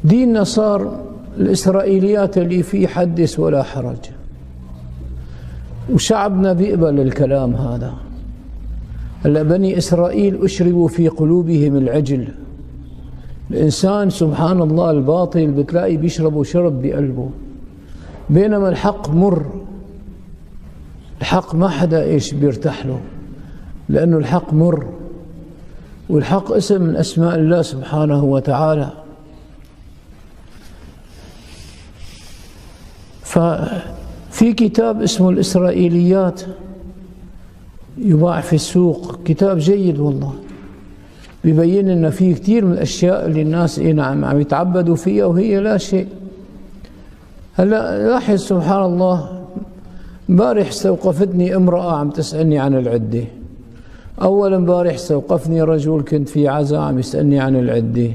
ديننا صار الإسرائيليات اللي فيه حدث ولا حرج، وشعبنا بيقبل الكلام هذا. هلا بني إسرائيل أشربوا في قلوبهم العجل. الإنسان سبحان الله الباطل بتلاقي بيشربوا شرب بقلبه، بينما الحق مر. الحق ما حدا إيش بيرتاح له، لأنه الحق مر، والحق اسم من أسماء الله سبحانه وتعالى. ففي كتاب اسمه الإسرائيليات يباع في السوق، كتاب جيد والله، بيبين لنا فيه كثير من الأشياء اللي الناس نعم عم يتعبدوا فيها وهي لا شيء. هلا لاحظ سبحان الله، امبارح استوقفتني امرأة عم تسألني عن العدة. أول امبارح استوقفني رجل كنت في عزاء عم يسألني عن العدة.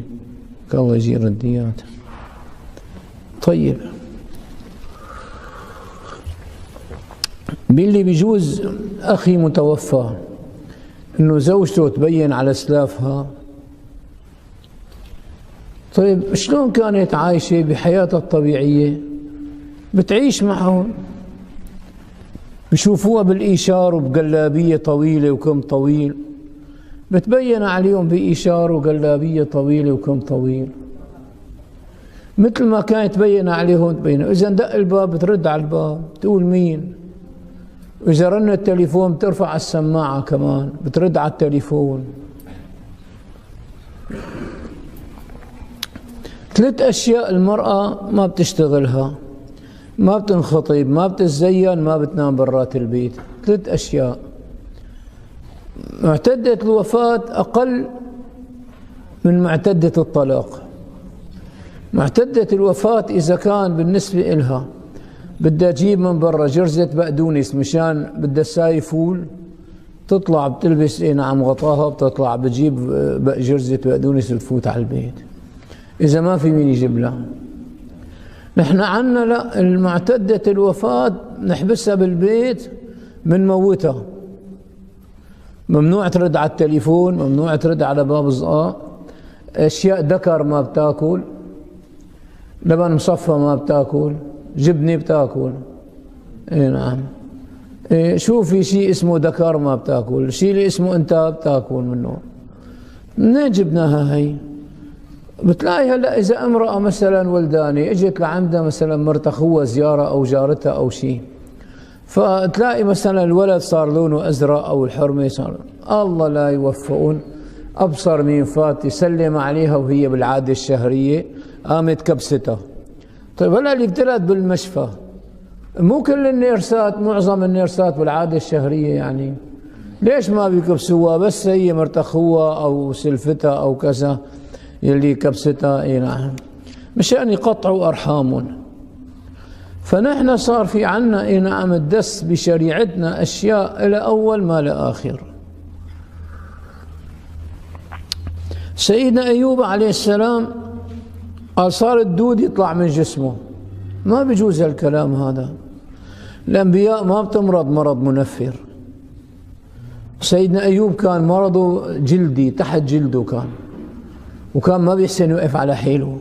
الله يجير الديات. طيب، باللي بيجوز أخي متوفى إنه زوجته تبين على سلافها. طيب شلون كانت عايشة بحياتها الطبيعية؟ بتعيش معهم، بشوفوها بالإيشار وبقلابية طويلة وكم طويل، بتبين عليهم بإيشار وقلابية طويلة وكم طويل، مثل ما كانت تبين عليهم تبين. إذا دق الباب بترد على الباب تقول مين، وإذا رن التليفون بترفع السماعة كمان بترد على التليفون. 3 أشياء المرأة ما بتشتغلها: ما بتنخطب، ما بتتزين، ما بتنام برات البيت. 3 أشياء. معتدة الوفاة أقل من معتدة الطلاق. معتدة الوفاة إذا كان بالنسبة إلها بدها تجيب من برا جرزة بقدونس مشان بدها تساوي فول، تطلع بتلبس نعم غطاها، بتطلع بتجيب جرزة بقدونس وتفوت على البيت. إذا ما في مين يجيب لها. نحن عنا لا، المعتدة الوفاة نحبسها بالبيت منموتها. ممنوع ترد على التليفون، ممنوع ترد على باب الزقاق، أشياء دكر ما بتاكل، لبن مصفى ما بتاكل، جبنة بتاكل. اي نعم. شو في شيء اسمه دكر ما بتاكل، شيء اللي اسمه انتاب بتاكل منه. منين جبناها هي؟ بتلاقي هلا اذا امرأة مثلا ولدانة اجت لعندها مثلا مرت اخوها زيارة او جارتها او شيء، فتلاقي مثلا الولد صار لونه ازرق او الحرمة صار، الله لا يوفقون، ابصر مين فات يسلم عليها وهي بالعادة الشهرية قامت كبستها. طيب هلا اللي ابتلت بالمشفى، مو كل النيرسات، معظم النيرسات بالعادة الشهرية يعني، ليش ما بيكبسوها؟ بس هي مرت اخوها او سلفتها او كذا يلي كبستها. اي نعم، مشان يقطعوا ارحامهم. فنحن صار في عنا اي نعم الدس بشريعتنا اشياء الى اول ما لاخر. سيدنا ايوب عليه السلام قال صار الدود يطلع من جسمه، ما بيجوز هالكلام هذا. الانبياء ما بتمرض مرض منفر. سيدنا ايوب كان مرضه جلدي، تحت جلده كان، وكان ما بيحسن يوقف على حيله.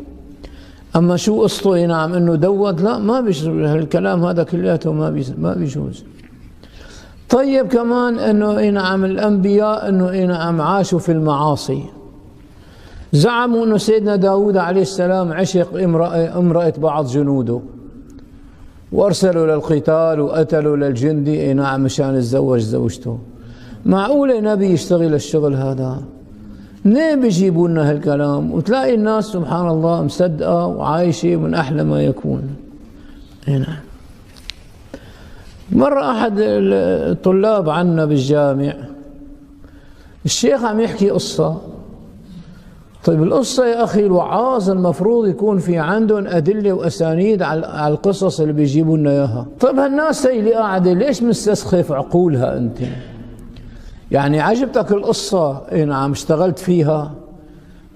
اما شو قصته نعم انه دوت، لا ما بيجوز هالكلام هذا كلياته، ما بيجوز. طيب كمان انه نعم الانبياء انه نعم عاشوا في المعاصي. زعموا انه سيدنا داود عليه السلام عشق امرأة بعض جنوده، وارسلوا للقتال وقتلوا للجندي اي نعم مشان يتزوج زوجته. معقولة نبي يشتغل الشغل هذا؟ منين بيجيبوا لنا هالكلام؟ وتلاقي الناس سبحان الله مصدقة وعايشة من أحلى ما يكون. هنا مرة أحد الطلاب عنا بالجامع، الشيخ عم يحكي قصة. طيب القصة يا أخي الوعاظ المفروض يكون في عندهم أدلة وأسانيد على القصص اللي بيجيبوا لنا إياها. طيب هالناس هي اللي قاعدة ليش مستسخف عقولها أنت؟ يعني عجبتك القصة اي نعم اشتغلت فيها،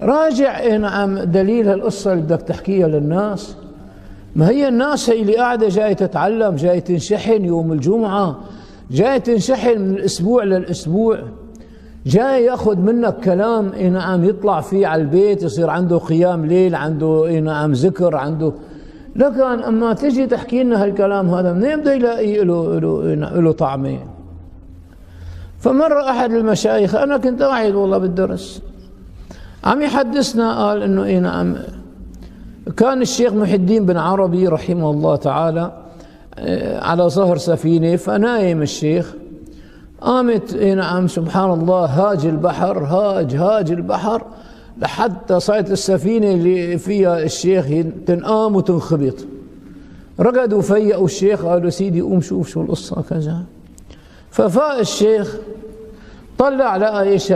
راجع اي نعم دليل هالقصة اللي بدك تحكيها للناس. ما هي الناس هي اللي قاعدة جاي تتعلم، جاي تنشحن يوم الجمعة، جاي تنشحن من الأسبوع للأسبوع، جاي ياخذ منك كلام اي نعم يطلع فيه على البيت، يصير عنده قيام ليل، عنده اي نعم ذكر، عنده. لكن اما تجي تحكي لنا هالكلام هذا منين بده يلاقي له طعمه؟ فمره احد المشايخ، انا كنت قاعد والله بالدرس، عم يحدثنا، قال انه اي نعم كان الشيخ محي الدين بن عربي رحمه الله تعالى على ظهر سفينه، فنايم الشيخ، قامت اي نعم سبحان الله هاج البحر، هاج البحر لحتى صارت السفينه اللي فيها الشيخ تنقام وتنخبط. رقدوا فيقوا الشيخ، قالوا سيدي قوم شوف شو القصه كذا. ففاق الشيخ، طلع لقى ايش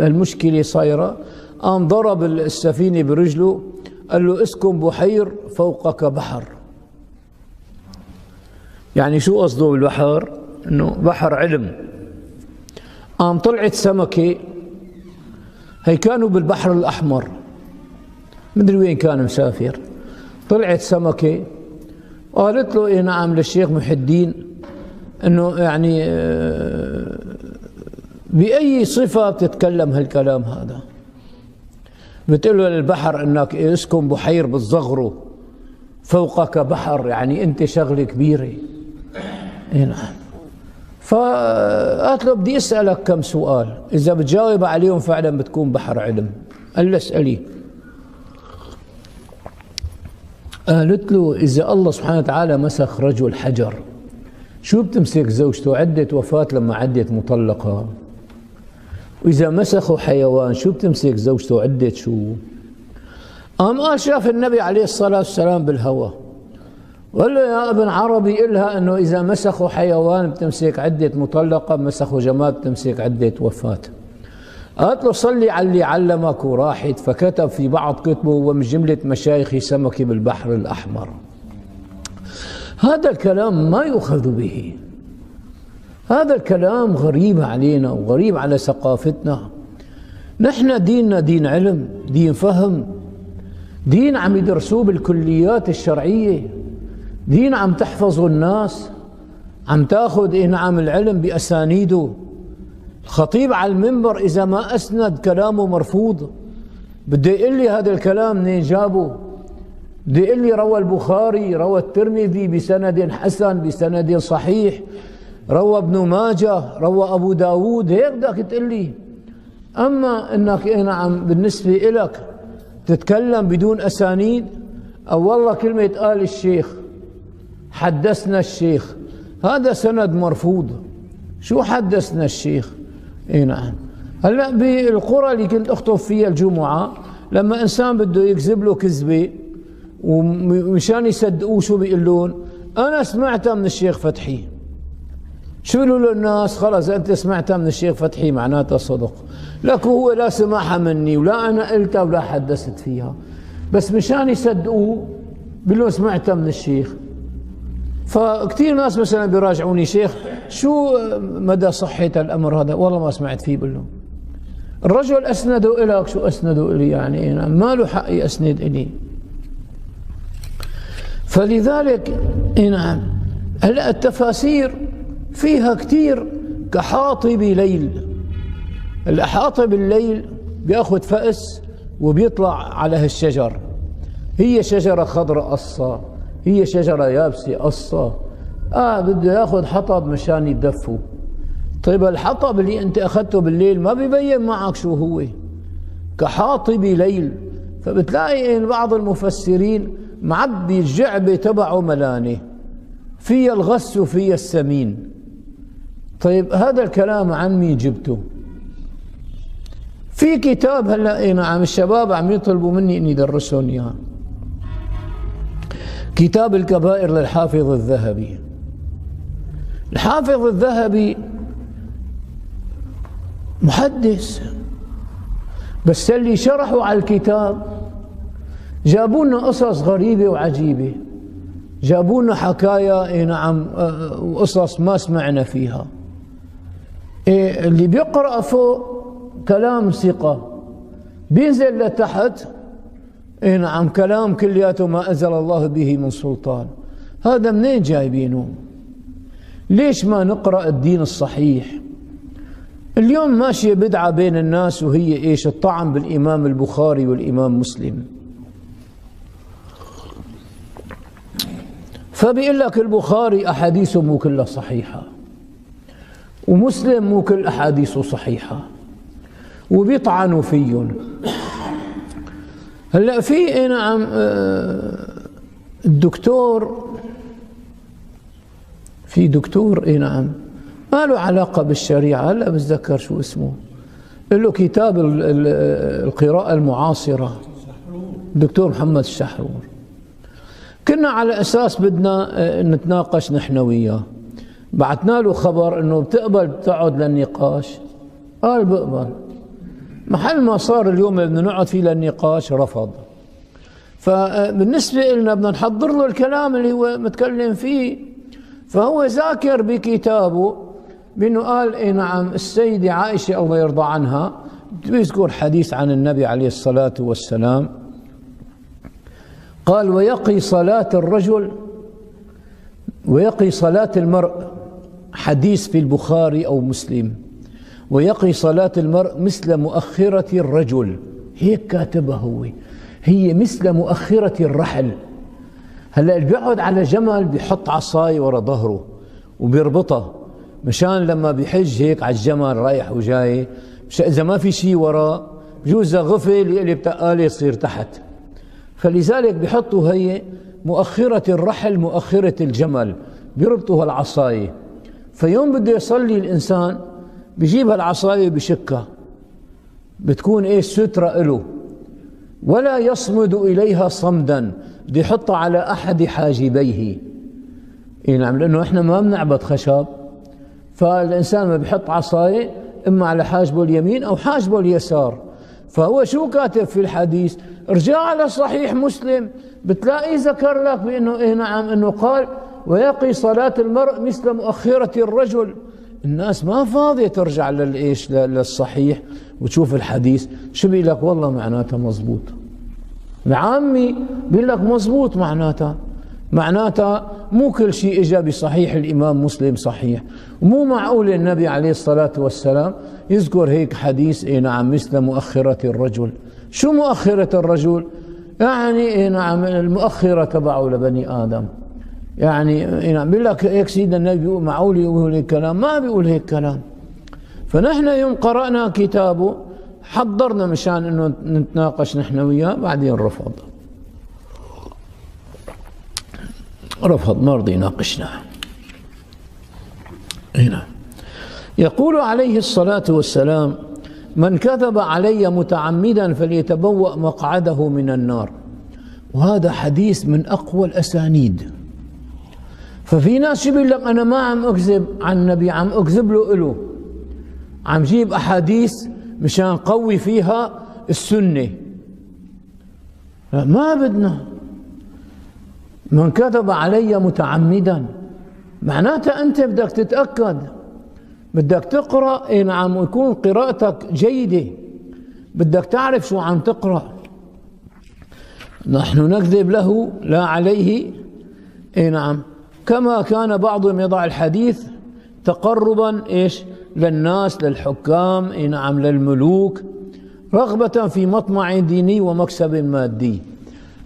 المشكله صايره، قام ضرب السفينه برجله، قال له اسكن بحير فوقك بحر. يعني شو قصده بالبحر؟ انه بحر علم. قام طلعت سمكه، هي كانوا بالبحر الاحمر، مدري وين كان مسافر، طلعت سمكه قالت له اي نعم للشيخ محي الدين انه يعني باي صفه بتتكلم هالكلام هذا؟ بتقول له للبحر انك اسكن بحير بالصغر فوقك بحر، يعني انت شغله كبيره. اي نعم. فقالت له بدي اسالك كم سؤال، اذا بتجاوب عليهم فعلا بتكون بحر علم. قال له اسالي. قالت له اذا الله سبحانه وتعالى مسخ رجل حجر، شو بتمسك زوجته؟ عدة وفاة لما عدت مطلقة. وإذا مسخوا حيوان شو بتمسك زوجته؟ عدة شو؟ قال شاف النبي عليه الصلاة والسلام بالهوى، وقال له يا ابن عربي إلها أنه إذا مسخوا حيوان بتمسك عدة مطلقة، مسخوا جماد بتمسك عدة وفاة. قالت له صلي على اللي علمك وراحت. فكتب في بعض كتبه ومن جملة مشايخي سمكة بالبحر الأحمر. هذا الكلام ما يؤخذ به، هذا الكلام غريب علينا وغريب على ثقافتنا. نحن ديننا دين علم، دين فهم، دين عم يدرسوه بالكليات الشرعية، دين عم تحفظه الناس، عم تاخذ نعم العلم بأسانيده. الخطيب على المنبر إذا ما أسند كلامه مرفوض. بده يقول لي هذا الكلام منين جابه؟ بده يقول لي روى البخاري، روى الترمذي بسند حسن بسند صحيح، روى ابن ماجه، روى أبو داود، هيك بدك تقول لي. أما أنك نعم بالنسبة إلك تتكلم بدون أسانيد، أو والله كلمة قال الشيخ، حدثنا الشيخ، هذا سند مرفوض. شو حدثنا الشيخ؟ اي نعم. هلا بالقرى اللي كنت اخطب فيها الجمعة، لما انسان بده يكذب له كذبة ومشان يصدقوه شو بيقولون؟ انا سمعتها من الشيخ فتحي. شو بيقولوا له الناس؟ خلص انت سمعتها من الشيخ فتحي معناتها صدق. لك هو لا سمعها مني ولا انا قلتها ولا حدثت فيها، بس مشان يصدقوه بيقولوا سمعتها من الشيخ. فكثير ناس مثلا بيراجعوني شيخ شو مدى صحة الأمر هذا؟ والله ما سمعت فيه. بقول له الرجل أسنده إلك، شو أسنده إلي؟ يعني ما له حق يسند إلي. فلذلك نعم هلا التفاسير فيها كثير كحاطب ليل. الحاطب الليل بياخذ فأس وبيطلع على هالشجر، هي شجرة خضراء قصة، هي شجرة يابسة قصة، بده ياخذ حطب مشان يدفوا. طيب الحطب اللي انت اخذته بالليل ما بيبين معك شو هو، كحاطب ليل. فبتلاقي بعض المفسرين معبي الجعبة تبعه ملانة، فيها الغث وفيها السمين. طيب هذا الكلام عن مين جبته؟ في كتاب هلا نعم الشباب عم يطلبوا مني اني ادرسهم اياه، كتاب الكبائر للحافظ الذهبي. الحافظ الذهبي محدث، بس اللي شرحوا على الكتاب جابوا لنا قصص غريبة وعجيبة، جابوا لنا حكايا نعم وقصص ما سمعنا فيها. اللي بيقرأ فوق كلام ثقة، بينزل لتحت نعم كلام كلياته ما أنزل الله به من سلطان. هذا منين جايبينه؟ ليش ما نقرأ الدين الصحيح؟ اليوم ماشية بدعة بين الناس، وهي إيش؟ الطعن بالإمام البخاري والإمام مسلم. فبيقول لك البخاري أحاديثه مو كلها صحيحة، ومسلم مو كل أحاديثه صحيحة، وبيطعنوا فيهم. هلا في نعم دكتور نعم ما له علاقة بالشريعة، هلا بتذكر شو اسمه، له كتاب القراءة المعاصرة، دكتور محمد الشحرور. كنا على أساس بدنا نتناقش نحن وياه، بعثنا له خبر إنه بتقبل تقعد للنقاش، قال بقبل. محل ما صار اليوم بدنا نقعد فيه للنقاش رفض. فبالنسبة لنا بدنا نحضر له الكلام اللي هو متكلم فيه. فهو ذاكر بكتابه بأنه قال نعم السيدة عائشة الله يرضى عنها بيذكر حديث عن النبي عليه الصلاة والسلام، قال ويقي صلاة المرء، حديث في البخاري أو مسلم، ويقي صلاة المرء مثل مؤخرة الرجل، هيك كاتبها هو، هي مثل مؤخرة الرحل. هلا اللي بيقعد على جمل بيحط عصاي ورا ظهره وبيربطها مشان لما بيحج هيك على الجمل رايح وجاي، إذا ما في شيء وراه بجوز غفل يقلب تقاله يصير تحت. فلذلك بيحطوا هي مؤخرة الرحل مؤخرة الجمل، بيربطوا هالعصاية. فيوم بده يصلي الإنسان بيجيب هالعصاية بشكها، بتكون إيش؟ سترة له، ولا يصمد إليها صمدا، بده يحطها على أحد حاجبيه. نعم، لأنه إحنا ما بنعبد خشب، فالإنسان ما بيحط عصاية إما على حاجبه اليمين أو حاجبه اليسار. فهو شو كاتب في الحديث؟ ارجع على صحيح مسلم بتلاقي ذكر لك بأنه نعم أنه قال ويقي صلاة المرء مثل مؤخرة الرجل. الناس ما فاضية ترجع للصحيح وتشوف الحديث شو بيقول لك، والله معناتها مزبوط العامي بيقول لك مزبوط، معناتها مو كل شيء اجى بصحيح الامام مسلم صحيح، ومو معقول النبي عليه الصلاة والسلام يذكر هيك حديث نعم مثل مؤخرة الرجل. شو مؤخرة الرجل؟ يعني نعم المؤخرة تبعه لبني آدم، يعني نعم بيقول لك هيك سيدنا النبي بيقول معقول يقول هيك كلام؟ ما بيقول هيك كلام. فنحن يوم قرأنا كتابه حضرنا مشان انه نتناقش نحن وياه، بعدين رفض ما رضي يناقشنا. هنا يقول عليه الصلاة والسلام من كذب علي متعمدا فليتبوأ مقعده من النار، وهذا حديث من أقوى الأسانيد. ففي ناس يقول لك أنا ما عم أكذب عن النبي، عم أكذب له، عم جيب أحاديث مشان قوي فيها السنة. ما بدنا. من كذب علي متعمدا معناتها أنت بدك تتأكد، بدك تقرأ نعم ويكون قراءتك جيدة، بدك تعرف شو عم تقرأ. نحن نكذب له لا عليه نعم، كما كان بعضهم يضع الحديث تقربا للناس للحكام نعم للملوك، رغبة في مطمع ديني ومكسب مادي.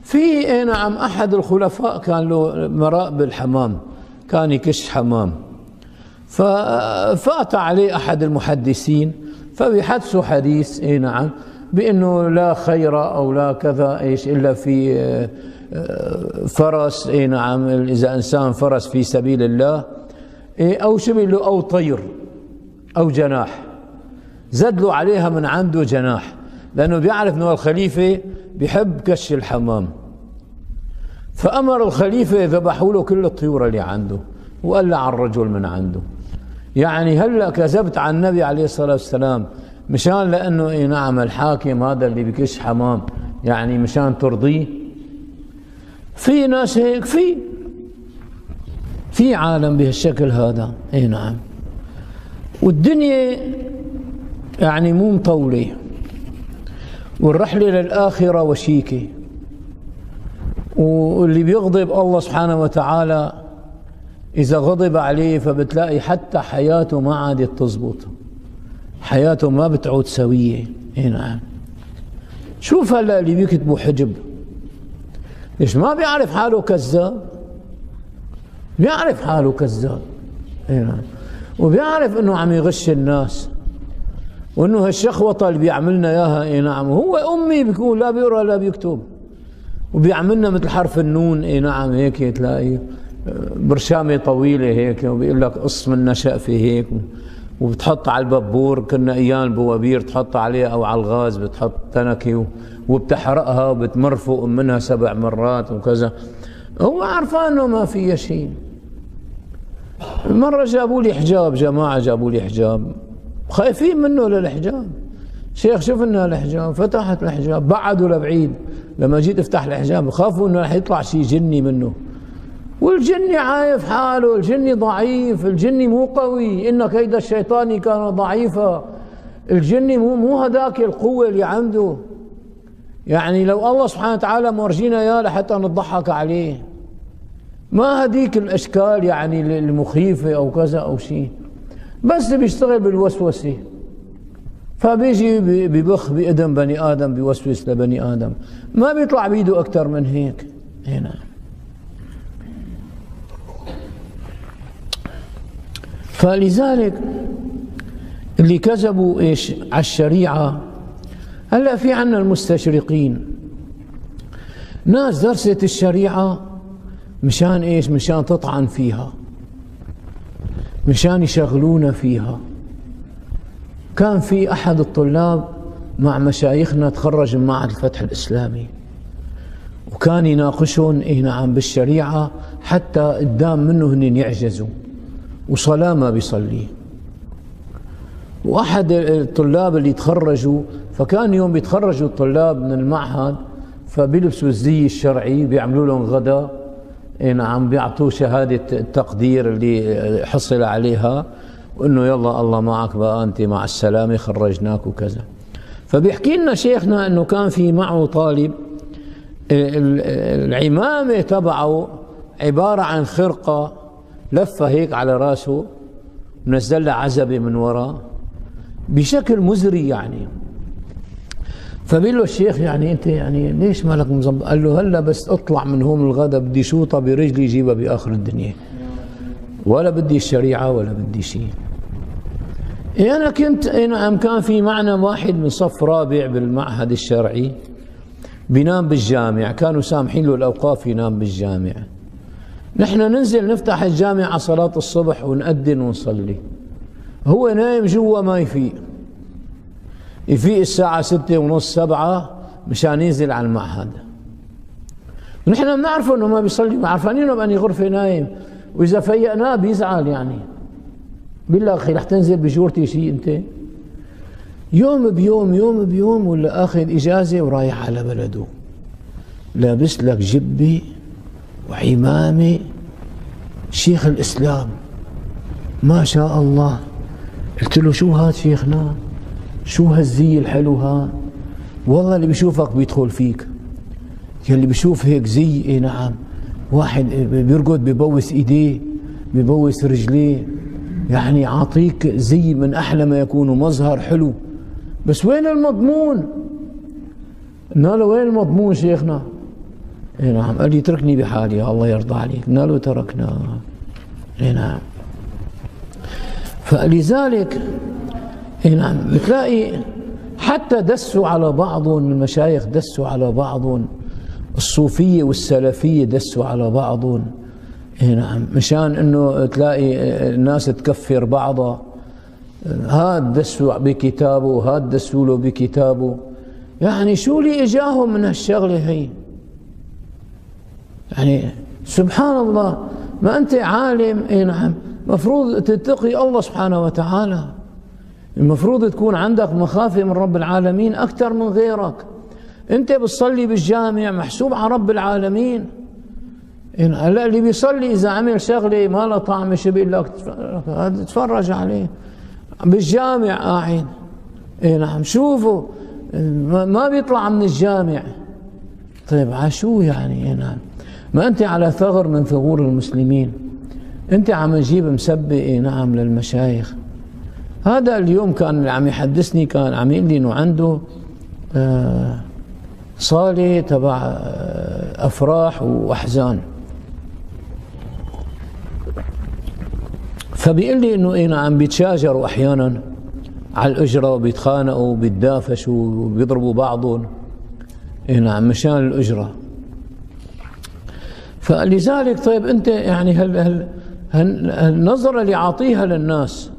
في نعم أحد الخلفاء كان له مراء بالحمام، كان يكش حمام، ففات عليه أحد المحدثين فبيحدثوا حديث نعم بأنه لا خير أو لا كذا إلا في فرس نعم، إذا إنسان فرس في سبيل الله أو شبه أو طير أو جناح، زد له عليها من عنده جناح، لأنه بيعرف أنه الخليفة بيحب كش الحمام. فأمر الخليفة ذبحوا له كل الطيور اللي عنده وقلع الرجل من عنده. يعني هلأ كذبت عن النبي عليه الصلاة والسلام مشان لأنه نعم الحاكم هذا اللي بكش حمام يعني مشان ترضيه؟ في ناس هيك، في عالم بهالشكل هذا نعم. والدنيا يعني مو مطولة، والرحلة للآخرة وشيكة، واللي بيغضب الله سبحانه وتعالى إذا غضب عليه فبتلاقي حتى حياته ما عادت تزبط، حياته ما بتعود سوية. اي نعم. شوف هلا اللي بيكتبوا حجب، ليش ما بيعرف حاله كذاب؟ بيعرف حاله كذاب. اي نعم. وبيعرف انه عم يغش الناس، وانه هالشخوطه اللي بيعملنا اياها. اي نعم. هو امي بيكون لا بيقرا لا بيكتب، وبيعملنا مثل حرف النون. اي نعم. هيك تلاقي برشامه طويله هيك، وبيقول لك قص من شقفه هيك، وبتحط على البابور، كنا ايام بوابير تحط عليها او على الغاز بتحط تنكه، وبتحرقها وبتمرفق منها 7 مرات وكذا. هو عرفان انه ما فيها شيء. مرة جابوا لي حجاب، جماعة جابوا لي حجاب، خايفين منه للحجاب. شيخ شوف لنا الحجاب، فتحت الحجاب، بعدوا لبعيد. لما جيت افتح الحجاب خافوا انه رح يطلع شيء جني منه، والجني عايف حاله، الجني ضعيف، الجني مو قوي، ان كيد الشيطان كان ضعيفا. الجني مو هذاك القوة اللي عنده. يعني لو الله سبحانه وتعالى مرجينا اياه لحتى نضحك عليه، ما هذيك الاشكال يعني المخيفة او كذا او شيء، بس بيشتغل بالوسوسة. فبيجي ببخ بإذن بني آدم، بيوسوس لبني آدم، ما بيطلع بيده أكثر من هيك. هنا فلذلك اللي كذبوا ايش على الشريعة، هلا في عنا المستشرقين، ناس درست الشريعة مشان ايش؟ مشان تطعن فيها، مشان يشغلونا فيها. كان في احد الطلاب مع مشايخنا تخرج من معهد الفتح الاسلامي، وكان يناقشهم اي نعم بالشريعة حتى قدام منه هن يعجزوا، وصلاة ما بيصلي. واحد الطلاب اللي تخرجوا، فكان يوم بيتخرجوا الطلاب من المعهد فبيلبسوا الزي الشرعي، بيعملوا لهم غدا، اي نعم، بيعطوه شهادة التقدير اللي حصل عليها، وانه يلا الله معك بقى، انت مع السلامة، خرجناك وكذا. فبيحكي لنا شيخنا انه كان في معه طالب العمامة تبعه عبارة عن خرقة لفة هيك على راسه، ونزل له عزبة من وراء بشكل مزري يعني. فبيقول له الشيخ يعني انت يعني ليش مالك مظبط؟ قال له هلا بس اطلع من هون الغدا بدي شوطة برجلي جيبها باخر الدنيا، ولا بدي الشريعة ولا بدي شيء. إيه انا كنت نعم، كان في معنا واحد من صف رابع بالمعهد الشرعي بينام بالجامع، كانوا سامحين له الاوقاف ينام بالجامع. نحن ننزل نفتح الجامع على صلاة الصبح ونأذن ونصلي، هو نايم جوا ما يفيق الساعة 6:30 7 مشان ينزل على المعهد. ونحن بنعرفه انه ما بيصلي، عارفينه بأني غرفة نايم، واذا فيقناه بيزعل يعني، بالله اخي رح تنزل بجورتي شيء انت؟ يوم بيوم يوم بيوم ولا اخذ اجازة ورايح على بلده، لابس لك جبة وعمامة شيخ الإسلام ما شاء الله. قلت له شو هاد شيخنا؟ شو هالزي الحلو هاد؟ والله اللي بيشوفك بيدخل فيك، يلي بيشوف هيك زي. اي نعم، واحد بيرقد ببوس ايديه ببوس رجليه، يعني عاطيك زي من احلى ما يكون ومظهر حلو، بس وين المضمون؟ قلنا له وين المضمون شيخنا؟ اي نعم. قال لي اتركني بحالي الله يرضى عليك. قلنا له تركناه. اي نعم. فلذلك اي نعم بتلاقي حتى دسوا على بعضهم، المشايخ دسوا على بعضهم، الصوفية والسلفية دسوا على بعضهم. اي نعم، مشان انه تلاقي الناس تكفر بعضها، هاد دسوا بكتابه وهاد دسوا له بكتابه. يعني شو اللي اجاهم من هالشغلة هي؟ يعني سبحان الله، ما أنت عالم. اي نعم، مفروض تتقي الله سبحانه وتعالى، المفروض تكون عندك مخافة من رب العالمين أكثر من غيرك. أنت بتصلي بالجامع محسوب على رب العالمين. هلا اللي بيصلي إذا عمل شغلة ما لها طعم شو بيقول لك تتفرج عليه بالجامع قاعد. اي نعم، شوفوا ما بيطلع من الجامع. طيب عشو يعني؟ اي نعم، ما أنت على ثغر من ثغور المسلمين، أنت عم تجيب مسبة. اي نعم للمشايخ، هذا اليوم كان اللي عم يحدثني كان عم يقول لي انه عنده صالة تبع افراح واحزان، فبيقول لي انه ايه نعم بيتشاجروا احيانا على الاجره وبيتخانقوا وبيتدافشوا وبيضربوا بعضهم، ايه نعم مشان الاجره. فلذلك طيب انت يعني النظره اللي عاطيها للناس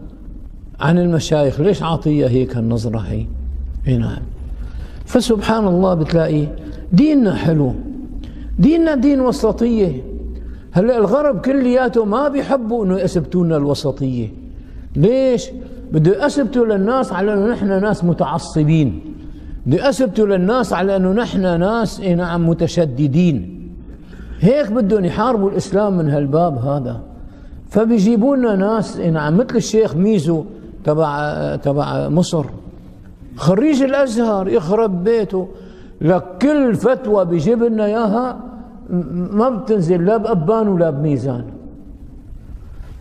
عن المشايخ ليش عاطيها هيك النظره هي؟ ايه نعم. فسبحان الله بتلاقي ديننا حلو، ديننا دين وسطيه. هلا الغرب كلياته ما بيحبوا انه يثبتوا لنا الوسطيه. ليش؟ بده يثبتوا للناس على انه نحن ناس متعصبين، بده يثبتوا للناس على انه نحن ناس اي نعم متشددين. هيك بدهم يحاربوا الاسلام من هالباب هذا. فبيجيبوا لنا ناس اي نعم مثل الشيخ ميزو تبع مصر، خريج الازهر يخرب بيته، لك كل فتوى بيجيب لنا اياها ما بتنزل لا بأبان ولا بميزان،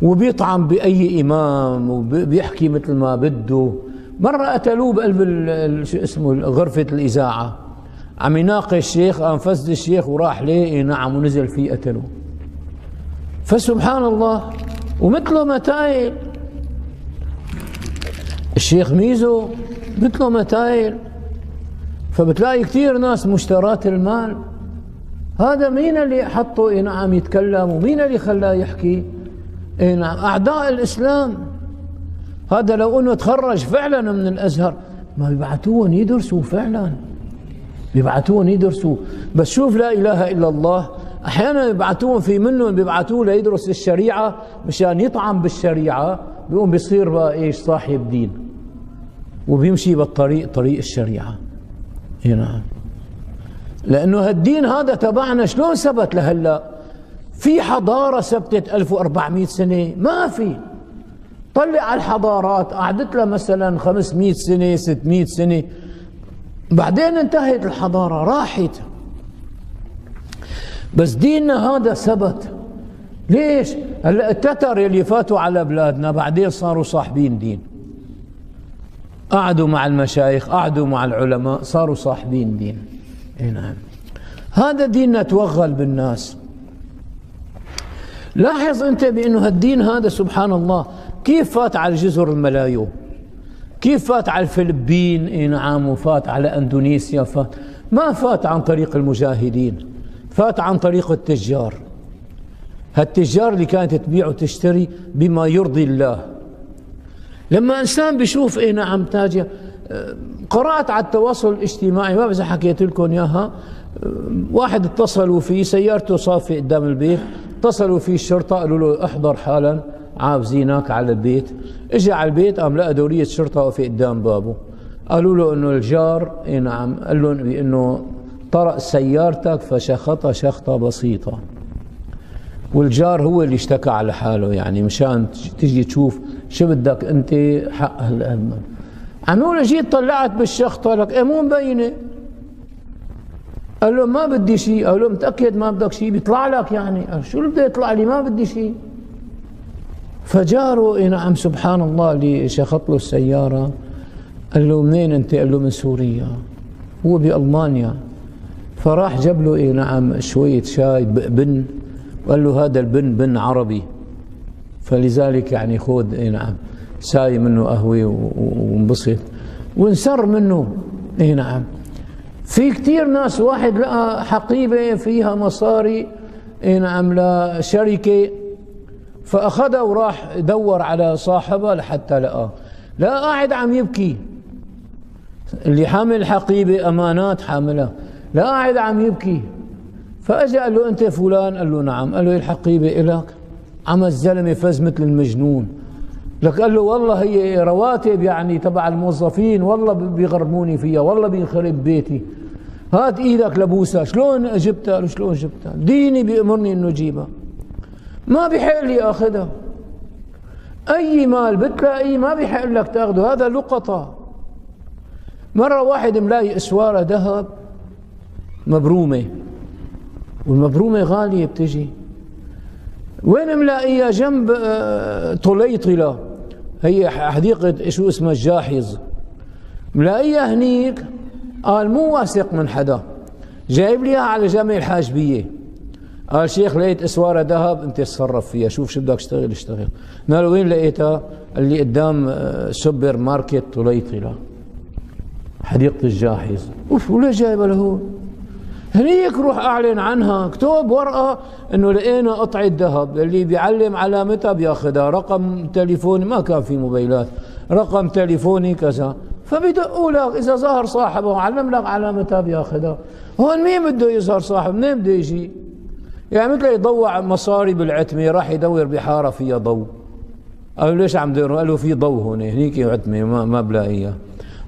وبيطعن بأي إمام وبيحكي مثل ما بده. مرة قتلوه بقلب شو اسمه غرفة الإذاعة، عم يناقش الشيخ، قام فزد الشيخ وراح ليه نعم ونزل فيه قتلوه. فسبحان الله. ومثله متايل الشيخ ميزو، مثله متايل. فبتلاقي كثير ناس مشترات المال. هذا مين اللي حطه اي نعم يتكلم ومين اللي خلاه يحكي؟ اي نعم اعداء الاسلام. هذا لو انه تخرج فعلا من الازهر ما بيبعتوهم يدرسوا، فعلا بيبعتوهم يدرسوا. بس شوف لا اله الا الله، احيانا بيبعتوهم في منهم بيبعتوه ليدرس الشريعه مشان يطعن بالشريعه، بيقوم بيصير بقى ايش صاحب دين وبيمشي بالطريق طريق الشريعه. اي نعم. لأنه هالدين هذا تبعنا شلون ثبت لهلا؟ في حضارة ثبتت 1400 سنة؟ ما في. طلع على الحضارات قعدت لها مثلا 500 سنة 600 سنة، بعدين انتهت الحضارة راحت. بس ديننا هذا ثبت. ليش؟ هلا التتر اللي فاتوا على بلادنا بعدين صاروا صاحبين دين، قعدوا مع المشايخ، قعدوا مع العلماء، صاروا صاحبين دين. اي نعم. هذا ديننا توغل بالناس. لاحظ انت بانه هالدين هذا سبحان الله كيف فات على جزر الملايو، كيف فات على الفلبين، اي نعم، وفات على اندونيسيا، ما فات عن طريق المجاهدين، فات عن طريق التجار. هالتجار اللي كانت تبيع وتشتري بما يرضي الله. لما انسان بيشوف اي نعم تاجر، قرأت على التواصل الاجتماعي ما بعرف حكيت لكم اياها، واحد اتصلوا فيه سيارته صافي قدام البيت، اتصلوا فيه الشرطة قالوا له احضر حالا عاوزينك على البيت. اجى على البيت قام لقى دورية شرطة واقفة قدام بابه، قالوا له انه الجار اي نعم قال لهم بانه طرق سيارتك فشخطها شخطة بسيطة، والجار هو اللي اشتكى على حاله، يعني مشان تجي تشوف شو بدك انت حق هالأمن. عم يقول جيت طلعت بالشخطة لك ايه مو مبينة. قال له ما بدي شيء. قال له متأكد ما بدك شيء؟ بيطلع لك يعني. قال شو اللي بده يطلع لي؟ ما بدي شيء. فجاره اي نعم سبحان الله اللي شخط له السيارة قال له منين انت؟ قال له من سوريا، هو بألمانيا. فراح جاب له اي نعم شوية شاي بن، وقال له هذا البن بن عربي، فلذلك يعني خذ اي نعم ساي منه قهوة وانبسط وانسر منه. اي نعم. في كثير ناس واحد لقى حقيبة فيها مصاري اي نعم لشركة، فأخذها وراح يدور على صاحبها لحتى لقاه، لا قاعد عم يبكي. اللي حامل الحقيبة أمانات حاملها، لا قاعد عم يبكي. فأجا قال له أنت فلان؟ قال له نعم. قال له الحقيبة إلك؟ عم الزلمة فز مثل المجنون. لك قال له والله هي رواتب يعني تبع الموظفين، والله بيغرموني فيها، والله بينخرب بيتي، هات ايدك لبوسها. شلون جبتها؟ قال له شلون جبتها؟ ديني بيأمرني انه اجيبها، ما بيحق لي اخذها. اي مال بتلاقيه ما بيحق لك تاخذه، هذا لقطة. مرة واحد ملاقي اسوارة ذهب مبرومة، والمبرومة غالية بتجي، وين ملاقيها؟ جنب طليطلة، هي حديقة شو اسمها الجاحظ، ملاقيها هنيك، قال مو واثق من حدا، جايب لي على جامع الحاجبية، قال شيخ لقيت اسوارة ذهب انت تصرف فيها، شوف شو بدك تشتغل اشتغل. قال له وين لقيتها؟ اللي قدام سوبر ماركت طليطلة حديقة الجاحظ. اوف، ولا جايبها لهون؟ هنيك روح اعلن عنها، اكتب ورقة انه لقينا قطعة ذهب، اللي بيعلم علامتها بياخذها، رقم تليفوني، ما كان في موبايلات، رقم تليفوني كذا، فبيدقوا لك، اذا ظهر صاحبه وعلم لك علامتها بياخذها. هون مين بده يظهر صاحب؟ منين بده يجي؟ يعني مثل يضوع مصاري بالعتمة، راح يدور بحارة فيها ضوء، قالوا ليش عم دوروا؟ قالوا في ضوء هون، هنيك عتمة ما بلاقيها.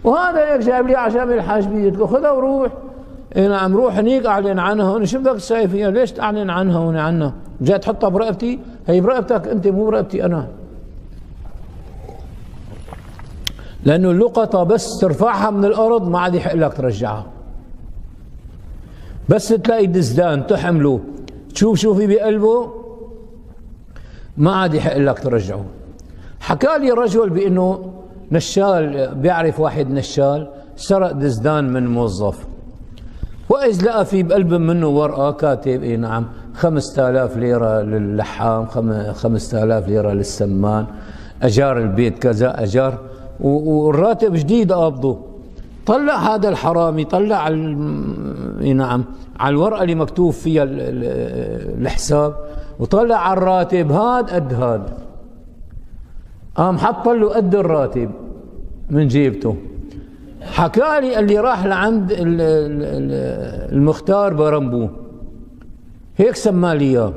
وهذا هيك جايب لي على جامع الحاجبية، تقول خذها وروح. اي نعم، روح هنيك اعلن عنها، هون شو بدك تساوي فيها؟ ليش تعلن عنها هون عنها؟ جاي تحطها برقبتي؟ هي برقبتك انت، مو برقبتي انا. لانه اللقطة بس ترفعها من الارض ما عاد يحق لك ترجعها، بس تلاقي دزدان تحمله تشوف شو في بقلبه ما عاد يحق لك ترجعه. حكى لي رجل بانه نشال، بيعرف واحد نشال سرق دزدان من موظف، وإذ لقى في بقلب منه ورقة كاتب اي نعم 5000 ليرة للحام، 5000 ليرة للسمان، أجار البيت كذا أجار، والراتب جديد قابضه. طلع هذا الحرامي، طلع اي نعم على الورقة اللي مكتوب فيها الحساب، وطلع على الراتب هاد قد هاد، قام حط له قد الراتب من جيبته. حكى لي اللي راح لعند المختار برمبو هيك سماه لي اياه،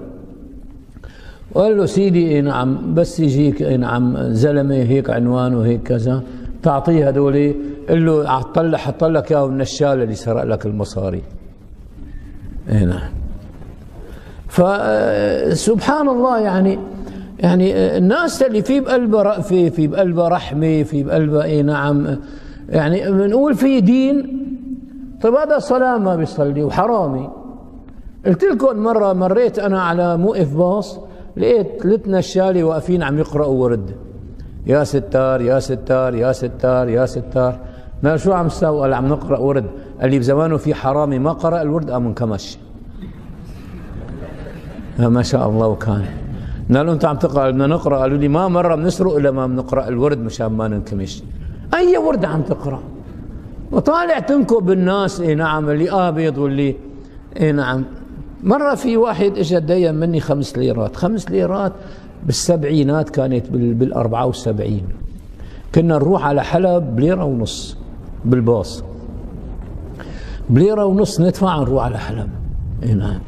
وقال له سيدي اي نعم بس يجيك اي نعم زلمه هيك عنوانه هيك كذا، تعطيه هذول، قل له حط لك اياه النشال اللي سرق لك المصاري. اي نعم. فسبحان الله، يعني الناس اللي في بقلبها رأفة، في بقلبها رحمه، في بقلبها اي نعم، يعني بنقول في دين. طيب هذا صلاة ما بيصلي وحرامي. قلت لكم مرة مريت أنا على موقف باص، لقيت 3 نشالة واقفين عم يقرأوا ورد، يا ستار يا ستار يا ستار يا ستار. ما شو عم تساوي؟ قال عم نقرأ ورد. قال لي بزمانه في حرامي ما قرأ الورد قام انكمش. ما شاء الله. وكان قال له انت عم تقرأ؟ بدنا نقرأ. قالوا لي ما مرة بنسرق الا ما بنقرأ الورد مشان ما ننكمش. اي ورد عم تقرأ؟ وطالع تنكب بالناس. اي نعم، اللي قابض واللي اي نعم. مرة في واحد اجى تدين مني 5 ليرات. 5 ليرات بالسبعينات، كانت بال74. كنا نروح على حلب بليرة ونص بالباص، بليرة ونص ندفع نروح على حلب. اي نعم.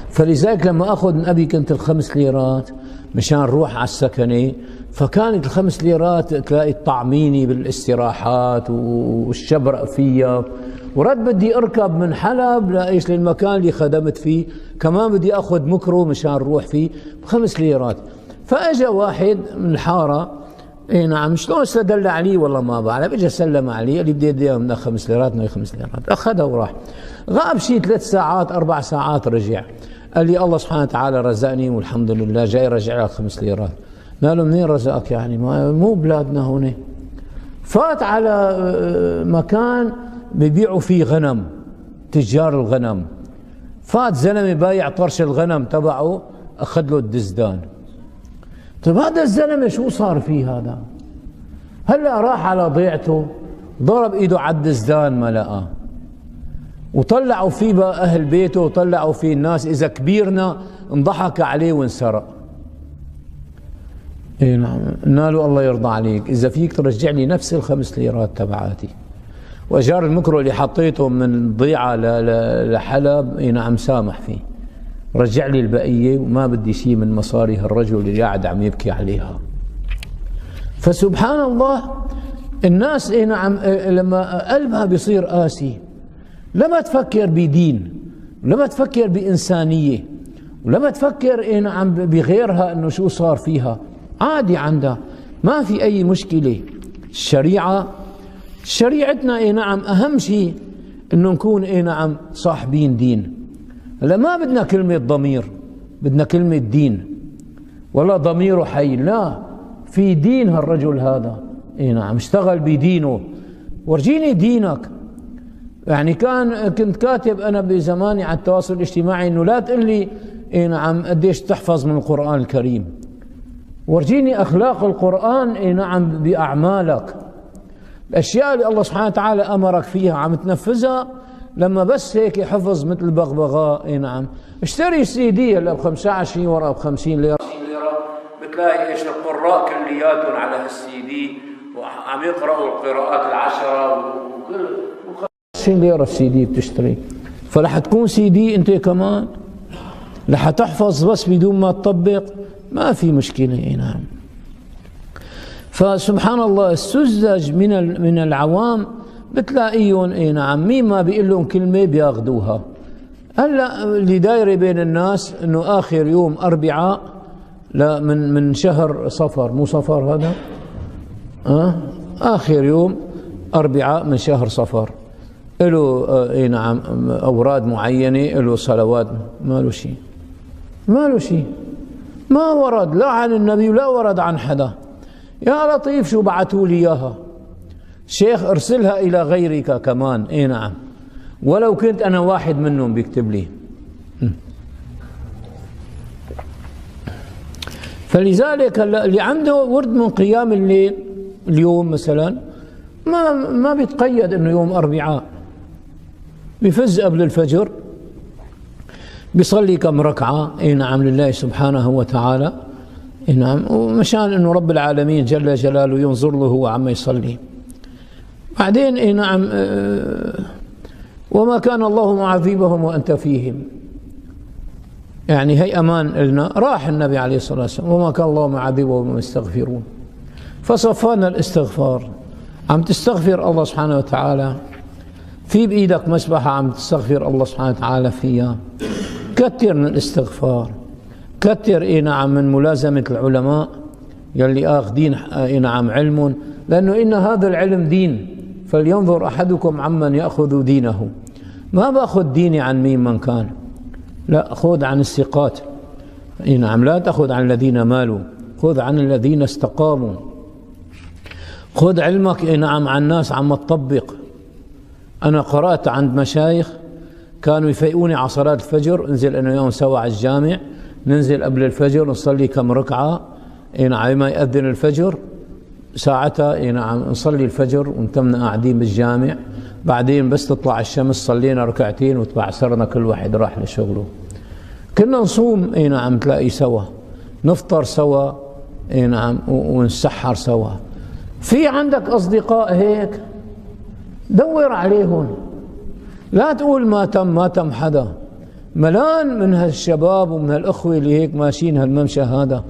فلذلك لما اخذ من ابي كنت ال5 ليرات مشان نروح على السكنه، فكانت ال5 ليرات تلاقي الطعميني بالاستراحات والشبرق فيها، ورد بدي اركب من حلب لايش للمكان اللي خدمت فيه، كمان بدي اخذ مكرو مشان نروح فيه ب5 ليرات. فاجا واحد من الحاره، اي نعم، شلون استدل علي والله ما بعرف، اجى سلم علي، قال لي بدي اديها منك 5 ليرات، من 5 ليرات، اخذها وراح. غاب شي 3 ساعات 4 ساعات، رجع قال لي الله سبحانه وتعالى رزقني والحمد لله، جاي رجع لك 5 ليرات. قال له منين رزقك؟ يعني مو بلادنا هون. فات على مكان ببيعوا فيه غنم، تجار الغنم، فات زلمه بايع طرش الغنم تبعه، اخذ له الدزدان. طيب هذا الزلمه شو صار فيه هذا؟ هلا راح على ضيعته، ضرب ايده على الدزدان ما لقاه، وطلعوا فيه بقى اهل بيته وطلعوا فيه الناس، اذا كبيرنا انضحك عليه وانسرق. اي نعم. قلنا له الله يرضى عليك، اذا فيك ترجع لي نفس ال5 ليرات تبعاتي، واجار المكرو اللي حطيته من ضيعه لحلب اي نعم سامح فيه، رجع لي البقيه وما بدي شيء من مصاري هالرجل اللي قاعد عم يبكي عليها. فسبحان الله، الناس اي نعم لما قلبها بيصير قاسي، لما تفكر بدين، ولما تفكر بإنسانية، ولما تفكر اي نعم بغيرها انه شو صار فيها، عادي عندها، ما في اي مشكلة. شريعتنا اي نعم اهم شيء انه نكون اي نعم صاحبين دين. هلا ما بدنا كلمة ضمير، بدنا كلمة دين. ولا ضميره حي، لا، في دين هالرجل هذا. اي نعم، اشتغل بدينه. ورجيني دينك. يعني كنت كاتب انا بزماني على التواصل الاجتماعي انه لا تقل لي اي نعم قديش تحفظ من القرآن الكريم، ورجيني اخلاق القرآن اي نعم باعمالك. الاشياء اللي الله سبحانه وتعالى امرك فيها عم تنفذها، لما بس هيك حفظ مثل البغبغاء. اي نعم، اشتري سي دي هلا ب 25 ورقه ب 50 ليره، بتلاقي ايش القراء كلياتهم على هالسي دي وعم يقرأوا القراءات العشرة وكل 50 ليره السي دي بتشتري. فلح تكون سي دي انت كمان، لح تحفظ بس بدون ما تطبق، ما في مشكله. اي نعم. فسبحان الله السذج من العوام بتلاقيهم اي نعم مين ما بيقول لهم كلمه بياخذوها. هلا اللي دايره بين الناس انه اخر يوم اربعاء لا من شهر صفر، مو صفر هذا؟ اخر يوم اربعاء من شهر صفر له اي نعم اوراد معينه، له صلوات. ما له شيء، ما له شيء، ما ورد لا عن النبي ولا ورد عن حدا. يا لطيف شو بعثوا لي اياها شيخ، ارسلها الى غيرك كمان. اي نعم، ولو كنت انا واحد منهم بيكتب لي. فلذلك اللي عنده ورد من قيام الليل اليوم مثلا ما بيتقيد انه يوم اربعاء، بفز قبل الفجر بيصلي كم ركعه اي نعم لله سبحانه وتعالى. اي نعم، ومشان انه رب العالمين جل جلاله ينظر له هو عما يصلي. بعدين اي نعم وما كان الله معذبهم وانت فيهم، يعني هي امان لنا. راح النبي عليه الصلاه والسلام وما كان الله معذبهم وهم يستغفرون. فصفانا الاستغفار، عم تستغفر الله سبحانه وتعالى، في بايدك مسبحه عم تستغفر الله سبحانه وتعالى فيها، كثر من الاستغفار، كثر اي نعم من ملازمه العلماء يلي اخذين اي نعم علم، لانه ان هذا العلم دين. فلينظر احدكم عمن ياخذ دينه. ما باخذ ديني عن مين من كان، لا، خذ عن الثقات. اي نعم، لا تاخذ عن الذين مالوا، خذ عن الذين استقاموا. خذ علمك اي نعم عن ناس عم تطبق. انا قرات عند مشايخ كانوا يفيقوني على صلاه الفجر، انزل انا وياهم سوا على الجامع، ننزل قبل الفجر نصلي كم ركعه اي نعم ما يأذن الفجر، ساعتها اي نعم نصلي الفجر ونتمنا قاعدين بالجامع. بعدين بس تطلع الشمس صلينا ركعتين وتبعثرنا كل واحد راح لشغله. كنا نصوم اي نعم تلاقي سوا، نفطر سوا اي نعم ونسحر سوا. في عندك اصدقاء هيك دور عليهم، لا تقول ما تم حدا. ملان من هالشباب ومن هالاخوه اللي هيك ماشيين هالممشى هذا،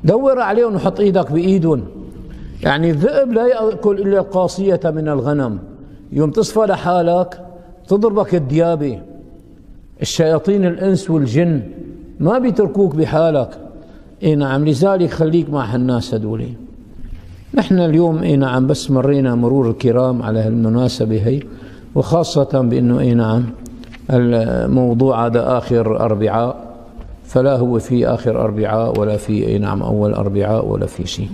دور عليهم وحط ايدك بايدهم. يعني الذئب لا ياكل الا القاصيه من الغنم، يوم تصفى لحالك تضربك الديابه. الشياطين الانس والجن ما بيتركوك بحالك. اي نعم، لذلك خليك مع هالناس هذول. نحن اليوم اي نعم بس مرينا مرور الكرام على هالمناسبه هي، وخاصه بانه اي نعم الموضوع هذا اخر اربعاء، فلا هو في اخر اربعاء ولا في اي نعم اول اربعاء ولا في شيء.